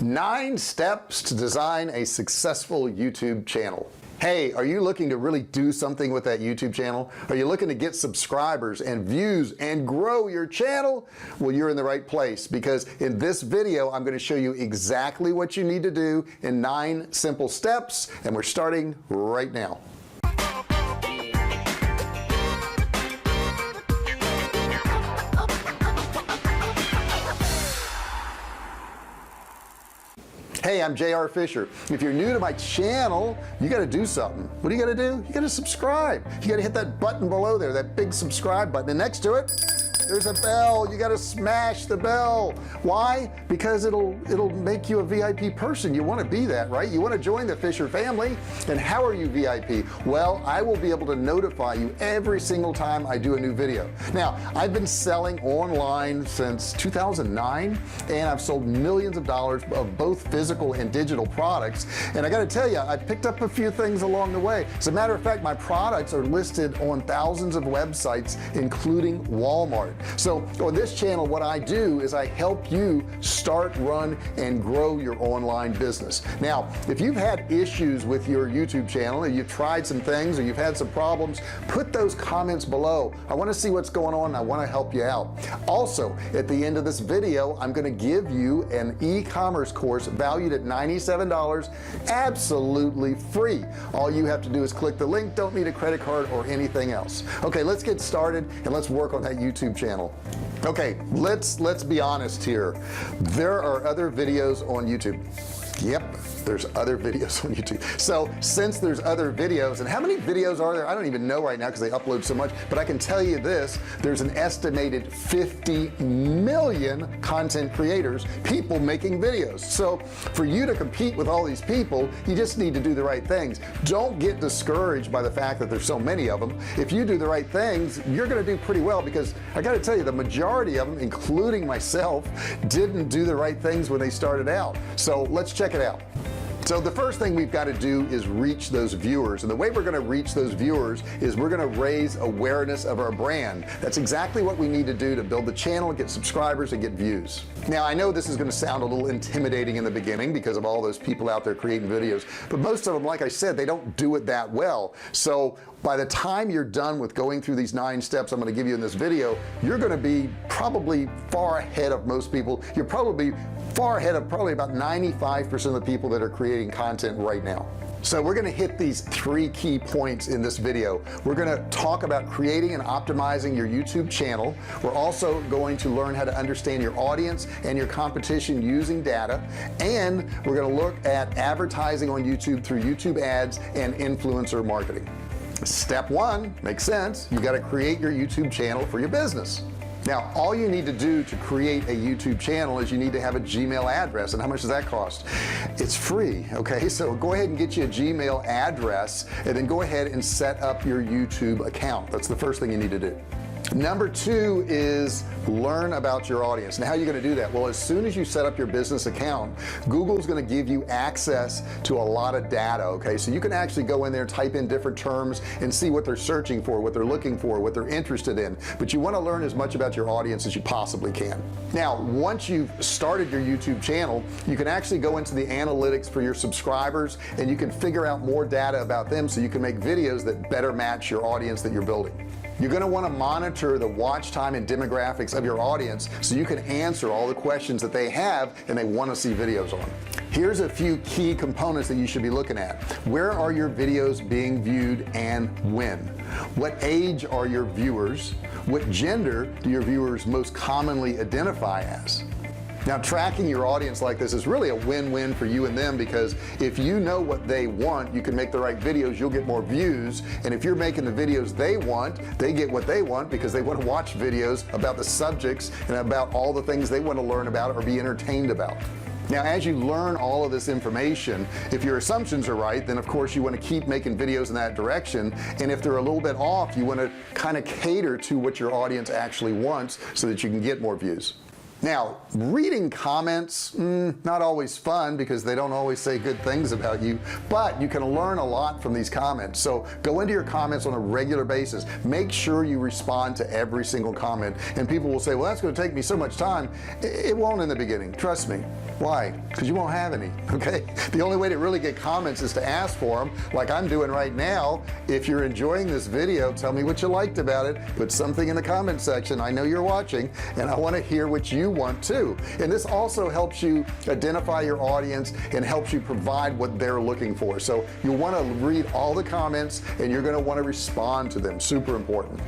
9 steps to design a successful YouTube channel. Hey, are you looking to really do something with that YouTube channel? Are you looking to get subscribers and views and grow your channel? Well, you're in the right place, because in this video I'm going to show you exactly what you need to do in 9 simple steps, and we're starting right now. Hey, I'm JR Fisher. If you're new to my channel, you got to do something. What do you got to do? You got to subscribe. You got to hit that button below there, that big subscribe button, and next to it there's a bell. You got to smash the bell. Why? Because it'll make you a VIP person. You want to be that, right? You want to join the Fisher family. And how are you VIP? Well, I will be able to notify you every single time I do a new video. Now, I've been selling online since 2009, and I've sold millions of dollars of both physical and digital products. And I got to tell you, I picked up a few things along the way. As a matter of fact, my products are listed on thousands of websites, including Walmart. So on this channel, what I do is I help you start, run, and grow your online business. Now, if you've had issues with your YouTube channel, or you've tried some things, or you've had some problems, put those comments below. I want to see what's going on, and I want to help you out. Also, at the end of this video, I'm going to give you an e-commerce course valued at $97, absolutely free. All you have to do is click the link. Don't need a credit card or anything else. Okay, let's get started and let's work on that YouTube channel. Okay, let's be honest here. There are other videos on YouTube. Yep, there's other videos on YouTube. So since there's other videos, and how many videos are there? I don't even know right now because they upload so much, but I can tell you this: there's an estimated 50 million content creators, people making videos. So for you to compete with all these people, you just need to do the right things. Don't get discouraged by the fact that there's so many of them. If you do the right things, you're going to do pretty well, because I got to tell you, the majority of them, including myself, didn't do the right things when they started out. So let's check it out. So the first thing we've got to do is reach those viewers, and the way we're going to reach those viewers is we're going to raise awareness of our brand. That's exactly what we need to do to build the channel, get subscribers, and get views. Now, I know this is going to sound a little intimidating in the beginning because of all those people out there creating videos, but most of them, like I said, they don't do it that well. So by the time you're done with going through these 9 steps I'm going to give you in this video, you're going to be probably far ahead of most people. You're probably far ahead of probably about 95% of the people that are creating content right now. So we're going to hit these 3 key points in this video. We're going to talk about creating and optimizing your YouTube channel. We're also going to learn how to understand your audience and your competition using data, and we're going to look at advertising on YouTube through YouTube ads and influencer marketing. Step 1 makes sense. You got to create your YouTube channel for your business. Now, all you need to do to create a YouTube channel is you need to have a Gmail address. And how much does that cost? It's free. Okay, so go ahead and get you a Gmail address, and then go ahead and set up your YouTube account. That's the first thing you need to do. Number 2 is learn about your audience. Now, how are you going to do that? Well, as soon as you set up your business account, Google's going to give you access to a lot of data. Okay, so you can actually go in there, type in different terms, and see what they're searching for, what they're looking for, what they're interested in. But you want to learn as much about your audience as you possibly can. Now, once you've started your YouTube channel, you can actually go into the analytics for your subscribers, and you can figure out more data about them, so you can make videos that better match your audience that you're building. You're going to want to monitor the watch time and demographics of your audience, so you can answer all the questions that they have and they want to see videos on. Here's a few key components that you should be looking at. Where are your videos being viewed and when? What age are your viewers? What gender do your viewers most commonly identify as? Now, tracking your audience like this is really a win-win for you and them, because if you know what they want, you can make the right videos, you'll get more views. And if you're making the videos they want, they get what they want, because they want to watch videos about the subjects and about all the things they want to learn about or be entertained about. Now, as you learn all of this information, if your assumptions are right, then of course you want to keep making videos in that direction. And if they're a little bit off, you want to kind of cater to what your audience actually wants, so that you can get more views. Now, reading comments, not always fun because they don't always say good things about you, but you can learn a lot from these comments. So go into your comments on a regular basis. Make sure you respond to every single comment. And people will say, well, that's going to take me so much time. It won't in the beginning, trust me. Why? Because you won't have any. Okay, the only way to really get comments is to ask for them, like I'm doing right now. If you're enjoying this video, tell me what you liked about it. Put something in the comment section. I know you're watching and I want to hear what you want too. And this also helps you identify your audience and helps you provide what they're looking for. So you want to read all the comments and you're going to want to respond to them. Super important.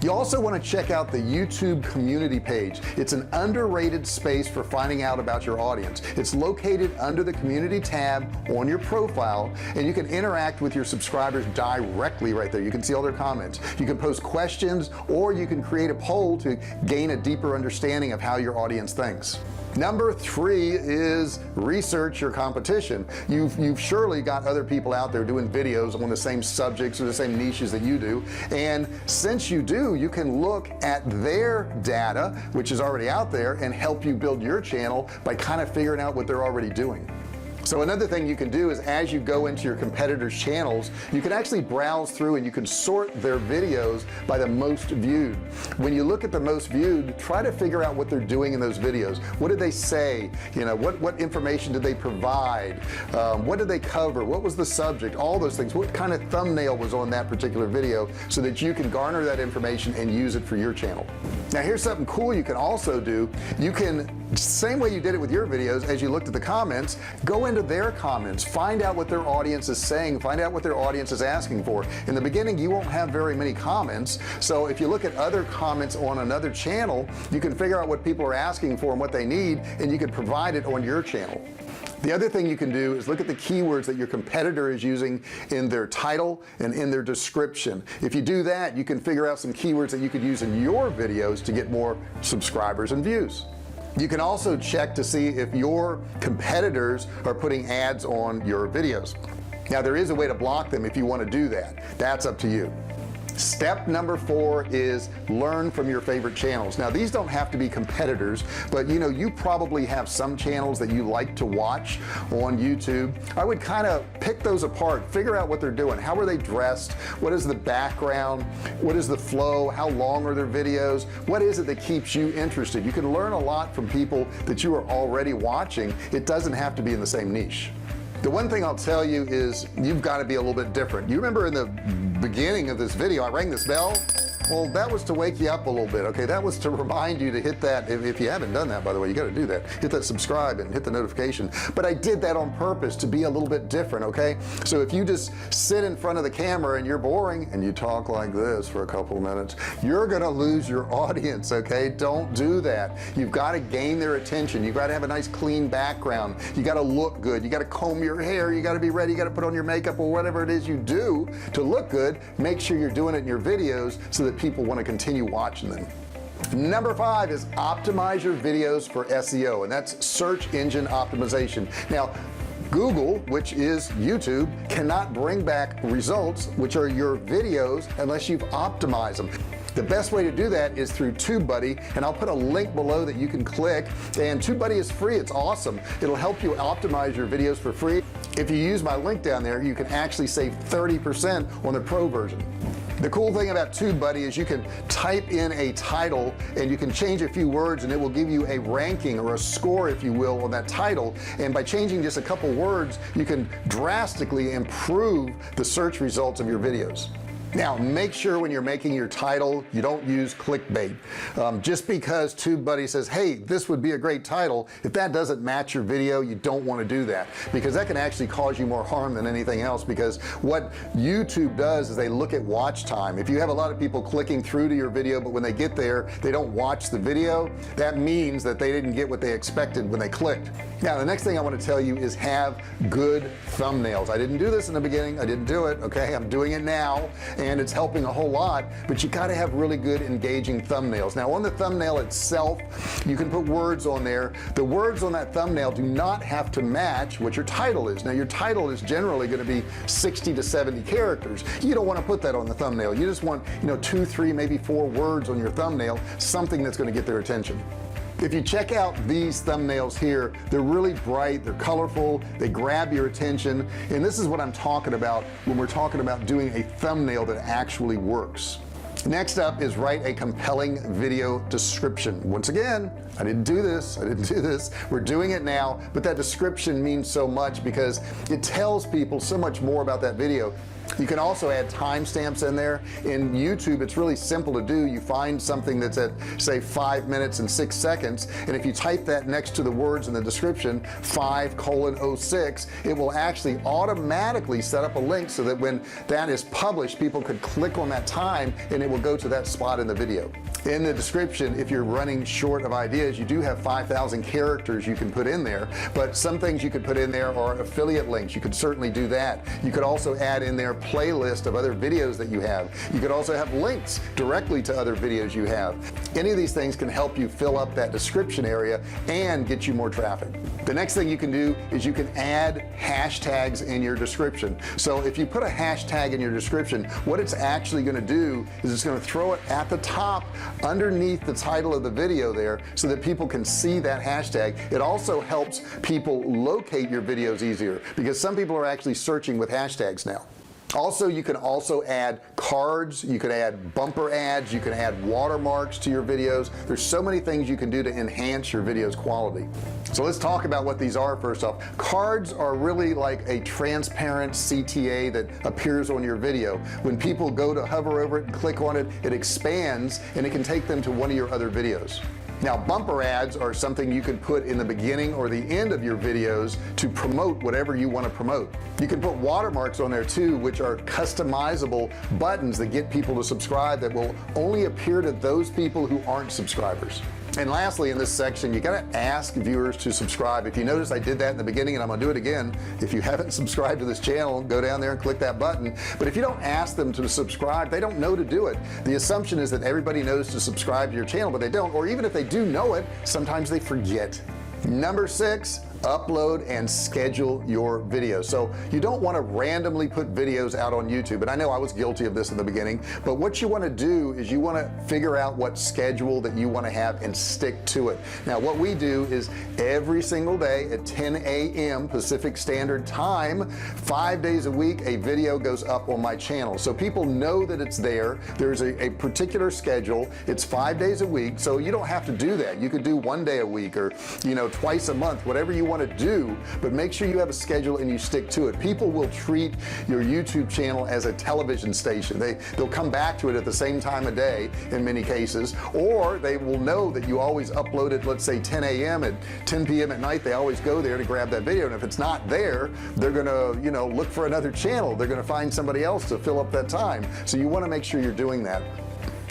You also want to check out the YouTube community page. It's an underrated space for finding out about your audience. It's located under the community tab on your profile, and you can interact with your subscribers directly right there. You can see all their comments. You can post questions, or you can create a poll to gain a deeper understanding of how your audience thinks. Number 3 is research your competition. You've surely got other people out there doing videos on the same subjects or the same niches that you do, and since you do, you can look at their data, which is already out there, and help you build your channel by kind of figuring out what they're already doing. So another thing you can do is, as you go into your competitors' channels, you can actually browse through and you can sort their videos by the most viewed. When you look at the most viewed, try to figure out what they're doing in those videos. What did they say? You know, what information did they provide? What did they cover? What was the subject? All those things. What kind of thumbnail was on that particular video, so that you can garner that information and use it for your channel. Now here's something cool you can also do. You can, same way you did it with your videos, as you looked at the comments, go into their comments, find out what their audience is saying, find out what their audience is asking for. In the beginning, you won't have very many comments, so if you look at other comments on another channel, you can figure out what people are asking for and what they need, and you can provide it on your channel. The other thing you can do is look at the keywords that your competitor is using in their title and in their description. If you do that, you can figure out some keywords that you could use in your videos to get more subscribers and views. You can also check to see if your competitors are putting ads on your videos. Now there is a way to block them if you want to do that. That's up to you. Step number 4 is learn from your favorite channels. Now these don't have to be competitors, but you know, you probably have some channels that you like to watch on YouTube. I would kind of pick those apart, figure out what they're doing. How are they dressed? What is the background? What is the flow? How long are their videos? What is it that keeps you interested? You can learn a lot from people that you are already watching. It doesn't have to be in the same niche. The one thing I'll tell you is you've got to be a little bit different. You remember in the beginning of this video I rang this bell? Well, that was to wake you up a little bit. Okay, that was to remind you to hit that. If you haven't done that, by the way, you got to do that. Hit that subscribe and hit the notification. But I did that on purpose to be a little bit different. Okay, so if you just sit in front of the camera and you're boring and you talk like this for a couple of minutes, you're gonna lose your audience. Okay, don't do that. You've got to gain their attention. You've got to have a nice clean background. You got to look good. You got to comb your hair. You got to be ready. You got to put on your makeup or whatever it is you do to look good. Make sure you're doing it in your videos so that people want to continue watching them. Number 5 is optimize your videos for SEO, and that's search engine optimization. Now Google, which is YouTube, cannot bring back results, which are your videos, unless you've optimized them. The best way to do that is through TubeBuddy, and I'll put a link below that you can click, and TubeBuddy is free. It's awesome. It'll help you optimize your videos for free. If you use my link down there, you can actually save 30% on the pro version. The cool thing about TubeBuddy is you can type in a title and you can change a few words, and it will give you a ranking or a score, if you will, on that title. And by changing just a couple words, you can drastically improve the search results of your videos. Now make sure when you're making your title you don't use clickbait. Just because TubeBuddy says, hey, this would be a great title, if that doesn't match your video, you don't want to do that, because that can actually cause you more harm than anything else. Because what YouTube does is they look at watch time. If you have a lot of people clicking through to your video, but when they get there they don't watch the video, that means that they didn't get what they expected when they clicked. Now the next thing I want to tell you is have good thumbnails. I didn't do this in the beginning. I didn't do it. Okay, I'm doing it now, and it's helping a whole lot. But you got to have really good engaging thumbnails. Now on the thumbnail itself, you can put words on there. The words on that thumbnail do not have to match what your title is. Now your title is generally going to be 60 to 70 characters. You don't want to put that on the thumbnail. You just want, 2, 3, maybe 4 words on your thumbnail, something that's going to get their attention. If you check out these thumbnails here, they're really bright, they're colorful, they grab your attention, and this is what I'm talking about when we're talking about doing a thumbnail that actually works. Next up is write a compelling video description. Once again, I didn't do this, we're doing it now, but that description means so much because it tells people so much more about that video. You can also add timestamps in there. In YouTube, it's really simple to do. You find something that's at, say, 5 minutes and 6 seconds, and if you type that next to the words in the description, 5:06, it will actually automatically set up a link so that when that is published, people could click on that time and it will go to that spot in the video. In the description, if you're running short of ideas, you do have 5,000 characters you can put in there, but some things you could put in there are affiliate links. You could certainly do that. You could also add in there playlist of other videos that you have. You could also have links directly to other videos you have. Any of these things can help you fill up that description area and get you more traffic. The next thing you can do is you can add hashtags in your description. So if you put a hashtag in your description, what it's actually going to do is it's going to throw it at the top underneath the title of the video there so that people can see that hashtag. It also helps people locate your videos easier because some people are actually searching with hashtags now. Also, you can also add cards, you can add bumper ads, you can add watermarks to your videos. There's so many things you can do to enhance your video's quality. So let's talk about what these are. First off, cards are really like a transparent CTA that appears on your video. When people go to hover over it and click on it, it expands and it can take them to one of your other videos. Now, bumper ads are something you can put in the beginning or the end of your videos to promote whatever you want to promote. You can put watermarks on there too, which are customizable buttons that get people to subscribe that will only appear to those people who aren't subscribers. And lastly, in this section, you got to ask viewers to subscribe. If you notice, I did that in the beginning and I'm gonna do it again. If you haven't subscribed to this channel, go down there and click that button. But if you don't ask them to subscribe, they don't know to do it. The assumption is that everybody knows to subscribe to your channel, but they don't, or even if they do know it, sometimes they forget. Number 6, upload and schedule your videos. So you don't want to randomly put videos out on YouTube, and I know I was guilty of this in the beginning, but what you want to do is you want to figure out what schedule that you want to have and stick to it. Now what we do is every single day at 10 a.m. Pacific Standard Time, 5 days a week, a video goes up on my channel so people know that it's there. There's a particular schedule. It's 5 days a week, so you don't have to do that. You could do 1 day a week, or twice a month, whatever you want to do, but make sure you have a schedule and you stick to it. People will treat your YouTube channel as a television station. They'll come back to it at the same time of day in many cases, or they will know that you always upload it, let's say 10 a.m. at 10 p.m. at night. They always go there to grab that video, and if it's not there, they're gonna look for another channel. They're gonna find somebody else to fill up that time. So you want to make sure you're doing that.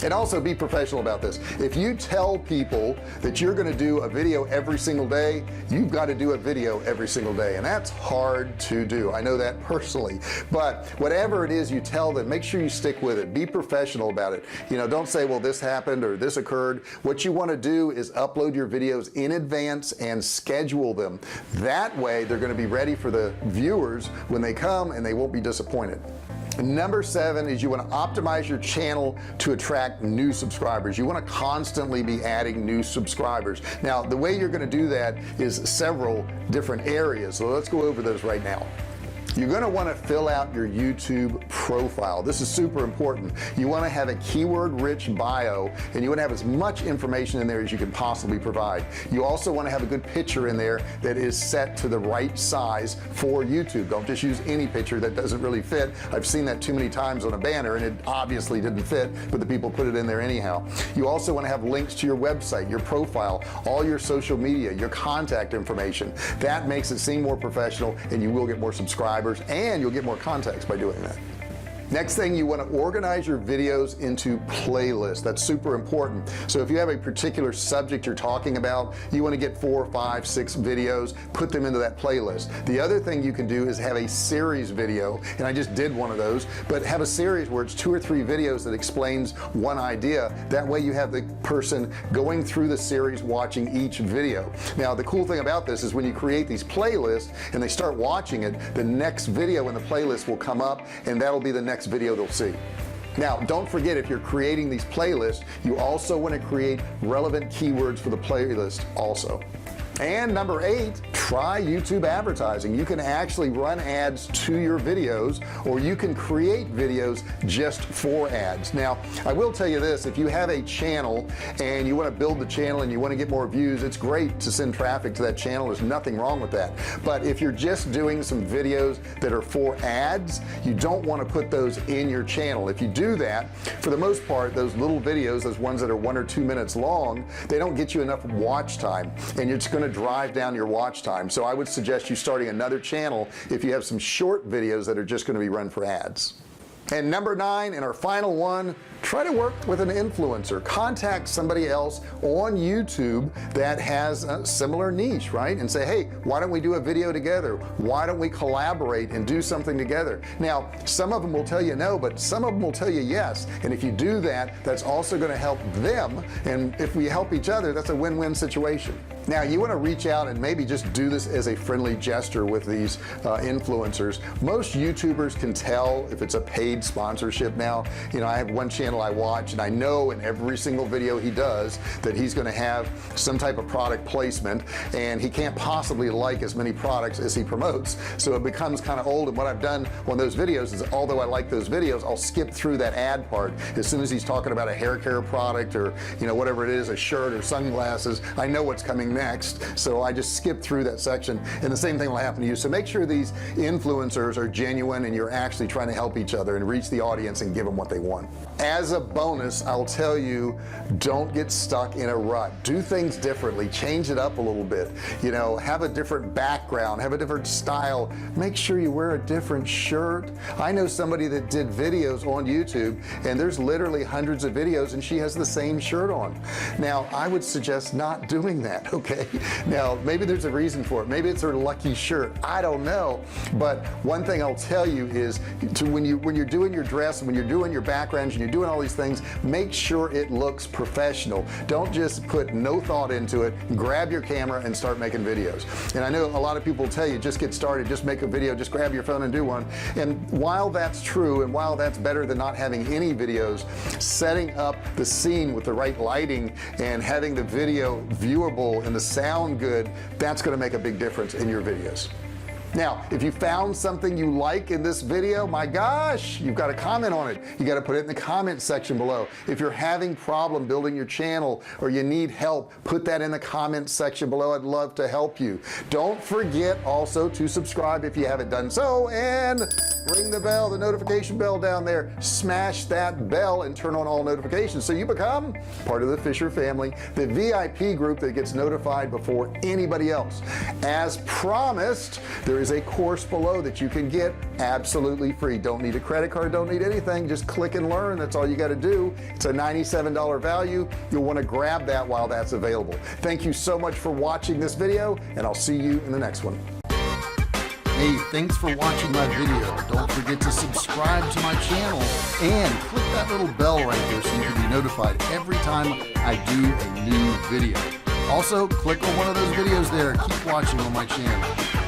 And also be professional about this. If you tell people that you're going to do a video every single day, you've got to do a video every single day, and that's hard to do. I know that personally, but whatever it is you tell them, make sure you stick with it. Be professional about it. Don't say, well, this happened or this occurred. What you want to do is upload your videos in advance and schedule them. That way they're going to be ready for the viewers when they come, and they won't be disappointed. Number 7 is you want to optimize your channel to attract new subscribers. You want to constantly be adding new subscribers. Now the way you're going to do that is several different areas, so let's go over those right now. You're going to want to fill out your YouTube profile. This is super important. You want to have a keyword rich bio, and you want to have as much information in there as you can possibly provide. You also want to have a good picture in there that is set to the right size for YouTube. Don't just use any picture that doesn't really fit. I've seen that too many times on a banner and it obviously didn't fit, but the people put it in there anyhow. You also want to have links to your website, your profile, all your social media, your contact information. That makes it seem more professional, and you will get more subscribers, and you'll get more contacts by doing that. Next thing, you want to organize your videos into playlists. That's super important. So if you have a particular subject you're talking about, you want to get 4, 5, 6 videos, put them into that playlist. The other thing you can do is have a series video, and I just did one of those, but have a series where it's 2 or 3 videos that explains one idea. That way you have the person going through the series watching each video. Now the cool thing about this is when you create these playlists and they start watching it, the next video in the playlist will come up, and that'll be the next video they'll see. Now don't forget, if you're creating these playlists, you also want to create relevant keywords for the playlist also. And number 8, try YouTube advertising. You can actually run ads to your videos, or you can create videos just for ads. Now I will tell you this, if you have a channel and you want to build the channel and you want to get more views, it's great to send traffic to that channel. There's nothing wrong with that. But if you're just doing some videos that are for ads, you don't want to put those in your channel. If you do that, for the most part, those little videos, those ones that are 1 or 2 minutes long, they don't get you enough watch time, and it's going to drive down your watch time. So I would suggest you starting another channel if you have some short videos that are just going to be run for ads. And number 9, and our final one, try to work with an influencer. Contact somebody else on YouTube that has a similar niche, right? And say, hey, why don't we do a video together? Why don't we collaborate and do something together? Now some of them will tell you no, but some of them will tell you yes. And if you do that, that's also going to help them, and if we help each other, that's a win-win situation. Now you want to reach out and maybe just do this as a friendly gesture with these influencers. Most YouTubers can tell if it's a paid sponsorship now. You know, I have one channel I watch, and I know in every single video he does that he's going to have some type of product placement, and he can't possibly like as many products as he promotes, so it becomes kind of old. And what I've done on those videos is, although I like those videos, I'll skip through that ad part. As soon as he's talking about a hair care product, or you know, whatever it is, a shirt or sunglasses, I know what's coming next, so I just skip through that section. And the same thing will happen to you. So make sure these influencers are genuine and you're actually trying to help each other and reach the audience and give them what they want. As a bonus, I'll tell you, don't get stuck in a rut. Do things differently, change it up a little bit, you know, have a different background, have a different style, make sure you wear a different shirt. I know somebody that did videos on YouTube, and there's literally hundreds of videos, and she has the same shirt on. Now I would suggest not doing that. Okay, now maybe there's a reason for it. Maybe it's her lucky shirt, I don't know. But one thing I'll tell you is, when you're doing your dress, when you're doing your backgrounds, and you're doing all these things, make sure it looks professional. Don't just put no thought into it. Grab your camera and start making videos. And I know a lot of people tell you, just get started, just make a video, just grab your phone and do one. And while that's true, and while that's better than not having any videos, setting up the scene with the right lighting and having the video viewable and the sound good, that's going to make a big difference in your videos. Now if you found something you like in this video, my gosh, you've got to comment on it. You got to put it in the comment section below. If you're having problem building your channel, or you need help, put that in the comment section below. I'd love to help you. Don't forget also to subscribe if you haven't done so, and ring the bell, the notification bell down there. Smash that bell and turn on all notifications so you become part of the Fisher family, the VIP group that gets notified before anybody else. As promised, there is a course below that you can get absolutely free. Don't need a credit card, don't need anything, just click and learn. That's all you got to do. It's a $97 value. You'll want to grab that while that's available. Thank you so much for watching this video, and I'll see you in the next one. Hey, thanks for watching my video. Don't forget to subscribe to my channel and click that little bell right there so you can be notified every time I do a new video. Also, click on one of those videos there. Keep watching on my channel.